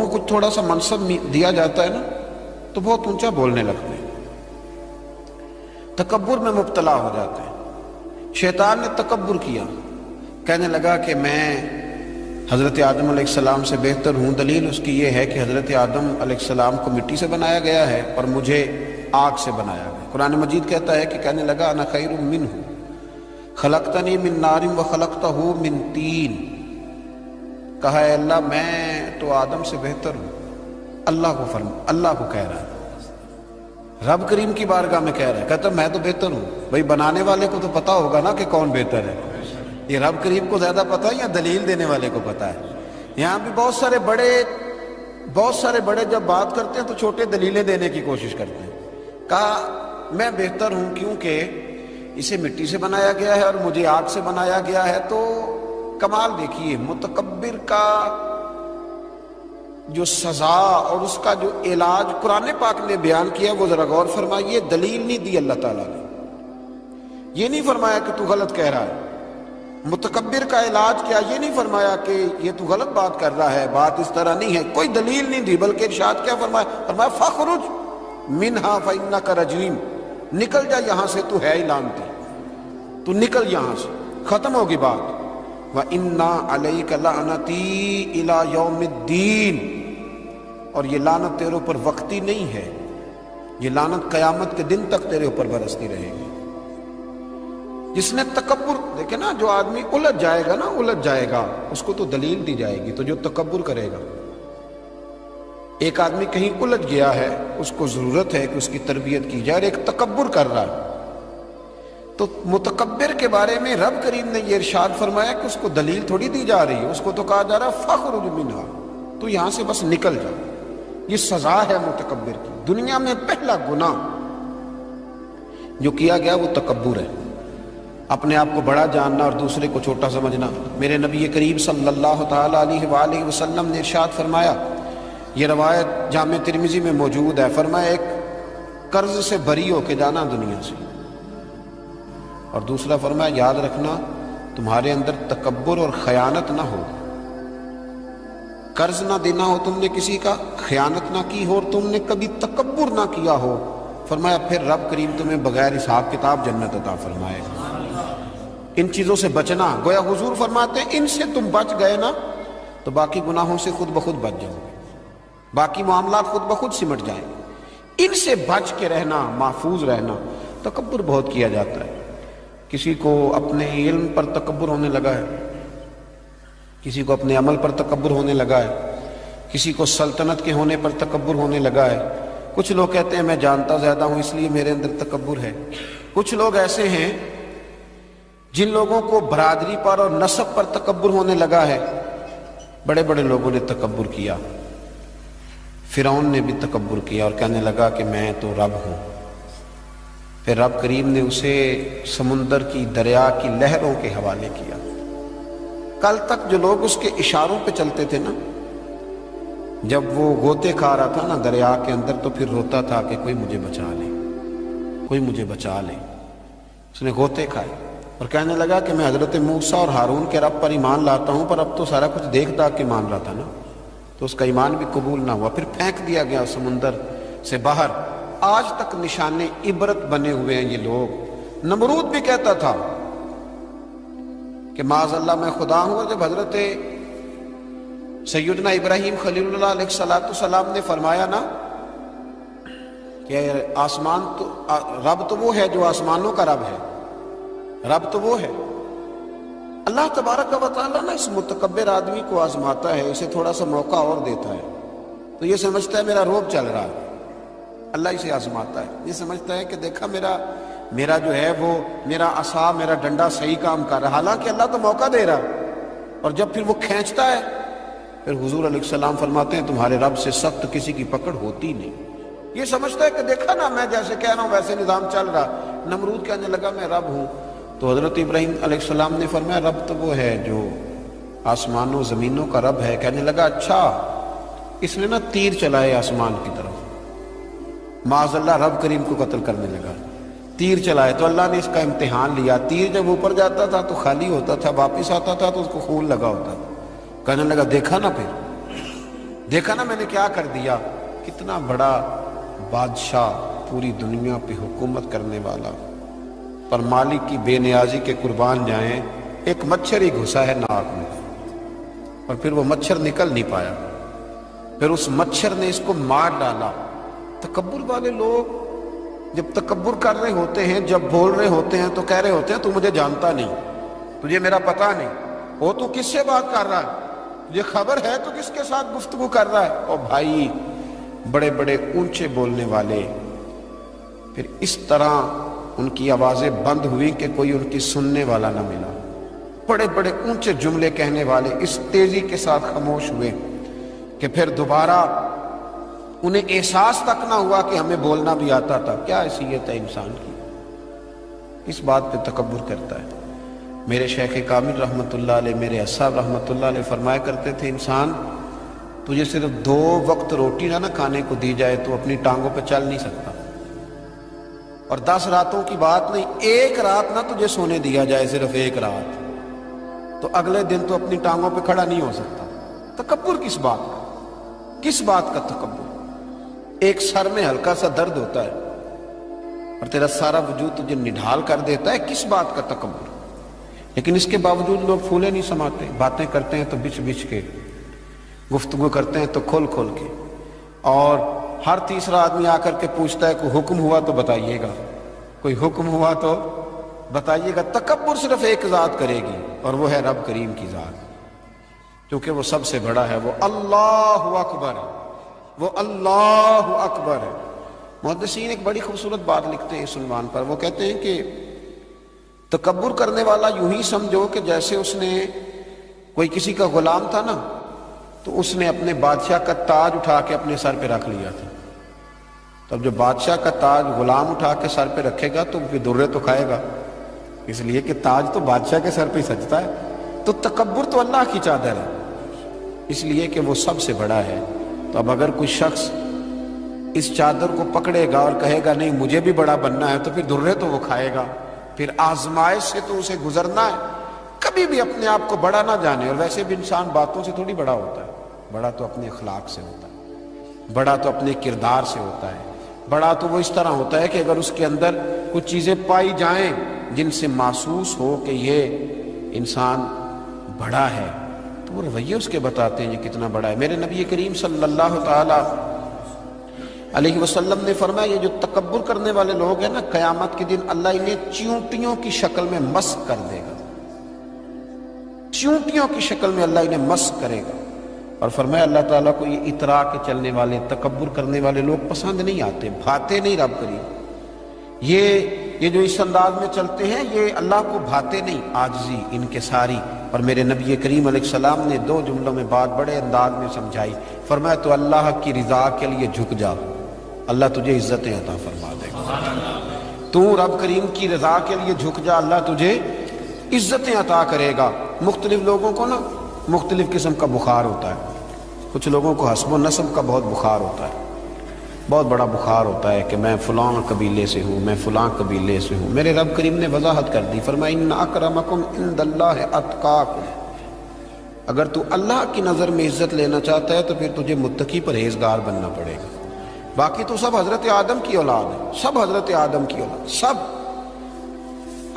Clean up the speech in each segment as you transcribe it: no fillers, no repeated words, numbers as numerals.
کچھ تھوڑا سا منصب دیا جاتا ہے نا تو بہت اونچا بولنے لگتے ہیں، تکبر میں مبتلا ہو جاتے ہیں۔ شیطان نے تکبر کیا، کہنے لگا کہ میں حضرت آدم علیہ السلام سے بہتر ہوں۔ دلیل اس کی یہ ہے کہ حضرت آدم علیہ السلام کو مٹی سے بنایا گیا ہے اور مجھے آگ سے بنایا گیا۔ قرآن مجید کہتا ہے کہ کہنے لگا انا خیر منہ خلقتنی من نار وخلقتہ من طین، کہا ہے اللہ میں تو آدم سے بہتر ہوں۔ اللہ کو کہہ رہا ہے، رب کریم کی بارگاہ میں کہہ رہا ہے، کہتا میں تو بہتر ہوں۔ بھائی بنانے والے کو تو پتا ہوگا نا کہ کون بہتر ہے، یہ رب کریم کو زیادہ پتا ہے یا دلیل دینے والے کو پتا ہے؟ یہاں بھی بہت سارے بڑے جب بات کرتے ہیں تو چھوٹے دلیلیں دینے کی کوشش کرتے ہیں۔ کہا میں بہتر ہوں کیونکہ اسے مٹی سے بنایا گیا ہے اور مجھے آگ سے بنایا گیا ہے۔ تو کمال دیکھیے، متکبر کا جو سزا اور اس کا جو علاج قرآن پاک نے بیان کیا وہ ذرا غور فرمائیے۔ دلیل نہیں دی اللہ تعالیٰ نے، یہ نہیں فرمایا کہ تو غلط کہہ رہا ہے۔ متکبر کا علاج کیا، یہ نہیں فرمایا کہ یہ تو غلط بات کر رہا ہے، بات اس طرح نہیں ہے، کوئی دلیل نہیں دی، بلکہ ارشاد کیا فرمایا؟ فرمایا فَخْرُجْ مِنْهَا فَإِنَّكَ رَجِيمٌ، نکل جا یہاں سے، تو ہے ہی لعنتی، تو نکل یہاں سے، ختم ہوگی بات۔ وَإِنَّا عَلَيْكَ لَعْنَتِي إِلَى يَوْمِ الدِّينِ، اور یہ لعنت تیرے اوپر وقتی نہیں ہے، یہ لعنت قیامت کے دن تک تیرے اوپر برستی رہے گی۔ جس نے تکبر، دیکھیں نا، جو آدمی الجھ جائے گا اس کو تو دلیل دی جائے گی، تو جو تکبر کرے گا، ایک آدمی کہیں الجھ گیا ہے اس کو ضرورت ہے کہ اس کی تربیت کی جائے، اور ایک تکبر کر رہا ہے، تو متکبر کے بارے میں رب کریم نے یہ ارشاد فرمایا کہ اس کو دلیل تھوڑی دی جا رہی ہے، اس کو تو کہا جا رہا ہے فَخْرُجْ مِنْهَا، تو یہاں سے بس نکل جا۔ یہ سزا ہے متکبر کی۔ دنیا میں پہلا گناہ جو کیا گیا وہ تکبر ہے، اپنے آپ کو بڑا جاننا اور دوسرے کو چھوٹا سمجھنا۔ میرے نبی کریم صلی اللہ تعالیٰ علیہ وآلہ وسلم نے ارشاد فرمایا، یہ روایت جامع ترمذی میں موجود ہے، فرمایا ایک قرض سے بری ہو کے جانا دنیا سے، اور دوسرا فرمایا یاد رکھنا تمہارے اندر تکبر اور خیانت نہ ہو، قرض نہ دینا ہو تم نے کسی کا، خیانت نہ کی ہو اور تم نے کبھی تکبر نہ کیا ہو، فرمایا پھر رب کریم تمہیں بغیر حساب کتاب جنت عطا فرمائے۔ ان چیزوں سے بچنا، گویا حضور فرماتے ہیں ان سے تم بچ گئے نا تو باقی گناہوں سے خود بخود بچ جاؤ گے، باقی معاملات خود بخود سمٹ جائیں گے۔ ان سے بچ کے رہنا، محفوظ رہنا۔ تکبر بہت کیا جاتا ہے، کسی کو اپنے علم پر تکبر ہونے لگا ہے، کسی کو اپنے عمل پر تکبر ہونے لگا ہے، کسی کو سلطنت کے ہونے پر تکبر ہونے لگا ہے۔ کچھ لوگ کہتے ہیں میں جانتا زیادہ ہوں اس لیے میرے اندر تکبر ہے۔ کچھ لوگ ایسے ہیں جن لوگوں کو برادری پر اور نسب پر تکبر ہونے لگا ہے۔ بڑے بڑے لوگوں نے تکبر کیا، فرعون نے بھی تکبر کیا اور کہنے لگا کہ میں تو رب ہوں۔ پھر رب کریم نے اسے سمندر کی، دریا کی لہروں کے حوالے کیا۔ کل تک جو لوگ اس کے اشاروں پہ چلتے تھے نا، جب وہ غوطے کھا رہا تھا نا دریا کے اندر تو پھر روتا تھا کہ کوئی مجھے بچا لے، کوئی مجھے بچا لے۔ اس نے غوطے کھائے اور کہنے لگا کہ میں حضرت موسیٰ اور ہارون کے رب پر ایمان لاتا ہوں، پر اب تو سارا کچھ دیکھ داکھ کے مان رہا تھا نا، تو اس کا ایمان بھی قبول نہ ہوا، پھر پھینک دیا گیا سمندر سے باہر۔ آج تک نشان عبرت بنے ہوئے ہیں یہ لوگ۔ نمرود بھی کہتا تھا کہ معاذ اللہ میں خدا ہوں، اور جب حضرت سیدنا ابراہیم خلیل اللہ علیہ السلام نے فرمایا نا کہ آسمان تو رب تو وہ ہے جو آسمانوں کا رب ہے، رب تو وہ ہے، اللہ تبارک و تعالیٰ نا اس متکبر آدمی کو آزماتا ہے، اسے تھوڑا سا موقع اور دیتا ہے، تو یہ سمجھتا ہے میرا روب چل رہا ہے، اللہ اسے آزماتا ہے، یہ سمجھتا ہے کہ دیکھا میرا جو ہے وہ میرا عصا، میرا ڈنڈا صحیح کام کر رہا ہے، حالانکہ اللہ تو موقع دے رہا ہے، اور جب پھر وہ کھینچتا ہے پھر حضور علیہ السلام فرماتے ہیں تمہارے رب سے سخت کسی کی پکڑ ہوتی نہیں۔ یہ سمجھتا ہے کہ دیکھا نا میں جیسے کہہ رہا ہوں ویسے نظام چل رہا۔ نمرود کہنے لگا میں رب ہوں، تو حضرت ابراہیم علیہ السلام نے فرمایا رب تو وہ ہے جو آسمانوں زمینوں کا رب ہے۔ کہنے لگا اچھا، اس نے نا تیر چلائے آسمان کی طرف، معاذ اللہ رب کریم کو قتل کرنے لگا، تیر چلائے، تو اللہ نے اس کا امتحان لیا۔ تیر جب اوپر جاتا تھا تو خالی ہوتا تھا، واپس آتا تھا تو اس کو خون لگا ہوتا تھا۔ کہنے لگا دیکھا نا پھر دیکھا نا میں نے کیا کر دیا، کتنا بڑا بادشاہ، پوری دنیا پہ حکومت کرنے والا، پر مالک کی بے نیازی کے قربان جائیں، ایک مچھر ہی گھسا ہے ناک میں اور پھر وہ مچھر نکل نہیں پایا، پھر اس مچھر نے اس کو مار ڈالا۔ تکبر والے لوگ جب تکبر کر رہے ہوتے ہیں، جب بول رہے ہوتے ہیں تو کہہ رہے ہوتے ہیں تو مجھے جانتا نہیں، تجھے میرا پتہ نہیں، وہ تو کس سے بات کر رہا ہے، تجھے خبر ہے تو کس کے ساتھ گفتگو کر رہا ہے۔ اور بھائی بڑے بڑے اونچے بولنے والے، پھر اس طرح ان کی آوازیں بند ہوئی کہ کوئی ان کی سننے والا نہ ملا، بڑے بڑے اونچے جملے کہنے والے اس تیزی کے ساتھ خاموش ہوئے کہ پھر دوبارہ انہیں احساس تک نہ ہوا کہ ہمیں بولنا بھی آتا تھا۔ کیا حیثیت ہے انسان کی، اس بات پہ تکبر کرتا ہے۔ میرے شیخ کامل رحمۃ اللہ علیہ، میرے اصحاب رحمۃ اللہ علیہ فرمایا کرتے تھے، انسان تجھے صرف 2 وقت روٹی نہ کھانے کو دی جائے تو اپنی ٹانگوں پہ چل نہیں سکتا، اور 10 راتوں کی بات نہیں، 1 رات نہ تجھے سونے دیا جائے، صرف 1 رات، تو اگلے دن تو اپنی ٹانگوں پہ کھڑا نہیں ہو سکتا۔ تکبر کس بات کا، کس بات کا تکبر؟ ایک سر میں ہلکا سا درد ہوتا ہے اور تیرا سارا وجود تجھے نڈھال کر دیتا ہے، کس بات کا تکبر؟ لیکن اس کے باوجود لوگ پھولے نہیں سماتے، باتیں کرتے ہیں تو بچ بچ کے، گفتگو کرتے ہیں تو کھول کھول کے، اور ہر تیسرا آدمی آ کر کے پوچھتا ہے کوئی حکم ہوا تو بتائیے گا، کوئی حکم ہوا تو بتائیے گا۔ تکبر صرف ایک ذات کرے گی اور وہ ہے رب کریم کی ذات، کیونکہ وہ سب سے بڑا ہے، وہ اللہ اکبر ہے، وہ اللہ اکبر ہے۔ محدثین ایک بڑی خوبصورت بات لکھتے ہیں اس عنوان پر، وہ کہتے ہیں کہ تکبر کرنے والا یوں ہی سمجھو کہ جیسے اس نے کوئی کسی کا غلام تھا نا، تو اس نے اپنے بادشاہ کا تاج اٹھا کے اپنے سر پہ رکھ لیا تھا، تب جو بادشاہ کا تاج غلام اٹھا کے سر پہ رکھے گا تو پھر درے تو کھائے گا، اس لیے کہ تاج تو بادشاہ کے سر پہ ہی سجتا ہے۔ تو تکبر تو اللہ کی چادر ہے، اس لیے کہ وہ سب سے بڑا ہے۔ تو اب اگر کوئی شخص اس چادر کو پکڑے گا اور کہے گا نہیں مجھے بھی بڑا بننا ہے، تو پھر درے تو وہ کھائے گا، پھر آزمائش سے تو اسے گزرنا ہے۔ کبھی بھی اپنے آپ کو بڑا نہ جانے، اور ویسے بھی انسان باتوں سے تھوڑی بڑا ہوتا ہے، بڑا تو اپنے اخلاق سے ہوتا ہے، بڑا تو اپنے کردار سے ہوتا ہے، بڑا تو وہ اس طرح ہوتا ہے کہ اگر اس کے اندر کچھ چیزیں پائی جائیں جن سے محسوس ہو کہ یہ انسان بڑا ہے، تو وہ رویے اس کے بتاتے ہیں یہ کتنا بڑا ہے۔ میرے نبی کریم صلی اللہ تعالی علیہ وسلم نے فرمایا یہ جو تکبر کرنے والے لوگ ہیں نا، قیامت کے دن اللہ انہیں چیونٹیوں کی شکل میں مسخ کر دے گا، چیونٹیوں کی شکل میں اللہ انہیں مسخ کرے گا۔ اور فرمایا اللہ تعالیٰ کو یہ اترا کے چلنے والے، تکبر کرنے والے لوگ پسند نہیں آتے، بھاتے نہیں رب کریم، یہ جو اس انداز میں چلتے ہیں یہ اللہ کو بھاتے نہیں، عاجزی انکساری۔ اور میرے نبی کریم علیہ السلام نے 2 جملوں میں بات بڑے انداز میں سمجھائی، فرمایا تو اللہ کی رضا کے لیے جھک جا، اللہ تجھے عزتیں عطا فرما دے گا۔ تو رب کریم کی رضا کے لیے جھک جا، اللہ تجھے عزتیں عطا کرے گا۔ مختلف لوگوں کو نا مختلف قسم کا بخار ہوتا ہے، کچھ لوگوں کو حسب و نسب کا بہت بخار ہوتا ہے، بہت بڑا بخار ہوتا ہے کہ میں فلاں قبیلے سے ہوں، میں فلاں قبیلے سے ہوں۔ میرے رب کریم نے وضاحت کر دی، فرمایا ان اکرمکم عند اللہ اتقاکم، اگر تو اللہ کی نظر میں عزت لینا چاہتا ہے تو پھر تجھے متقی پرہیزگار بننا پڑے گا۔ باقی تو سب حضرت آدم کی اولاد ہے، سب حضرت آدم کی اولاد، سب۔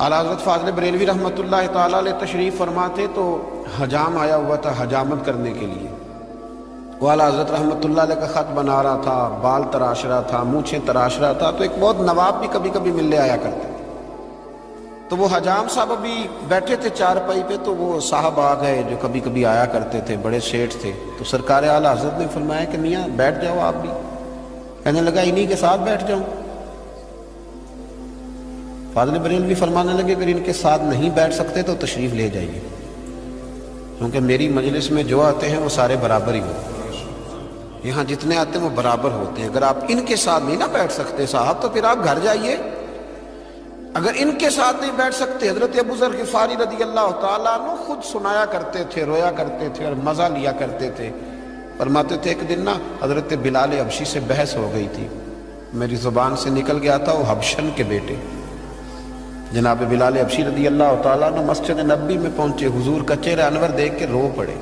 اعلیٰ حضرت فاضل بریلوی رحمۃ اللہ تعالیٰ علیہ تشریف فرما تھے تو حجام آیا ہوا تھا حجامت کرنے کے لیے، وہ اعلیٰ حضرت رحمۃ اللہ علیہ کا خط بنا رہا تھا، بال تراش رہا تھا، مونچھیں تراش رہا تھا، تو ایک بہت نواب بھی کبھی کبھی ملنے آیا کرتے تھے، تو وہ حجام صاحب ابھی بیٹھے تھے چارپائی پہ، تو وہ صاحب آ گئے جو کبھی کبھی آیا کرتے تھے، بڑے سیٹھ تھے، تو سرکار اعلیٰ حضرت نے فرمایا کہ میاں بیٹھ جاؤ آپ بھی، کہنے لگا انہی کے ساتھ بیٹھ جاؤں۔ فاضل بریلوی فرمانے لگے اگر ان کے ساتھ نہیں بیٹھ سکتے تو تشریف لے جائیے، کیونکہ میری مجلس میں جو آتے ہیں وہ سارے برابر ہی ہوتے ہیں، یہاں جتنے آتے ہیں وہ برابر ہوتے ہیں، اگر آپ ان کے ساتھ نہیں نہ بیٹھ سکتے صاحب تو پھر آپ گھر جائیے۔ اگر ان کے ساتھ نہیں بیٹھ سکتے، حضرت ابو ذر غفاری رضی اللہ تعالیٰ عنہ خود سنایا کرتے تھے، رویا کرتے تھے اور مزہ لیا کرتے تھے، فرماتے تھے ایک دن نا حضرت بلال حبشی سے بحث ہو گئی تھی، میری زبان سے نکل گیا تھا وہ حبشن کے بیٹے جناب بلال حبشی رضی اللہ تعالیٰ عنہ مسجد نبی میں پہنچے، حضور کا چہرہ انور دیکھ کے رو پڑے،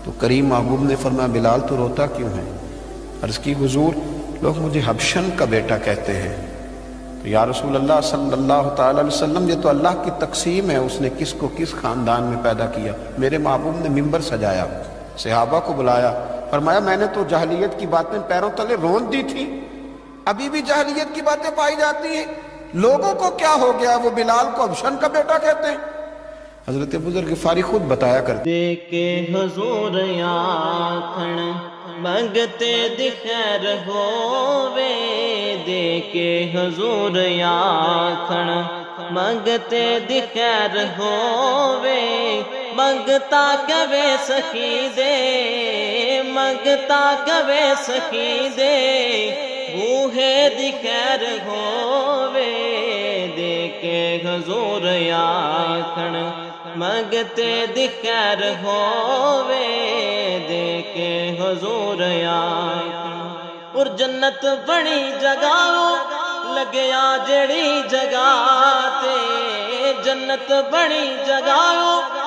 تو کریم محبوب نے فرمایا بلال تو روتا کیوں ہے؟ عرض کی حضور لوگ مجھے حبشن کا بیٹا کہتے ہیں۔ تو یا رسول اللہ صلی اللہ تعالی علیہ وسلم یہ تو اللہ کی تقسیم ہے، اس نے کس کو کس خاندان میں پیدا کیا۔ میرے محبوب نے ممبر سجایا، صحابہ کو بلایا، فرمایا میں نے تو جاہلیت کی باتیں پیروں تلے رون دی تھی، ابھی بھی جاہلیت کی باتیں پائی جاتی ہیں، لوگوں کو کیا ہو گیا وہ بلال کو حبشن کا بیٹا کہتے ہیں؟ حضرت ابو ذر غفاری خود بتایا کرتے دے کے حضور آکھن منگتے دی خیر ہووے، دے کے حضور آکھن منگتے دی خیر ہووے، منگتا کبے سخی دے، منگتا کبے سخی دے، بوہے دی خیر ہووے، دے کے حضور آکھن منگتے دی خیر ہووے، دے کے حضور آکھن۔ اور جنت بڑی جگہ لگیا جڑی جگہ تے، جنت بڑی جگہ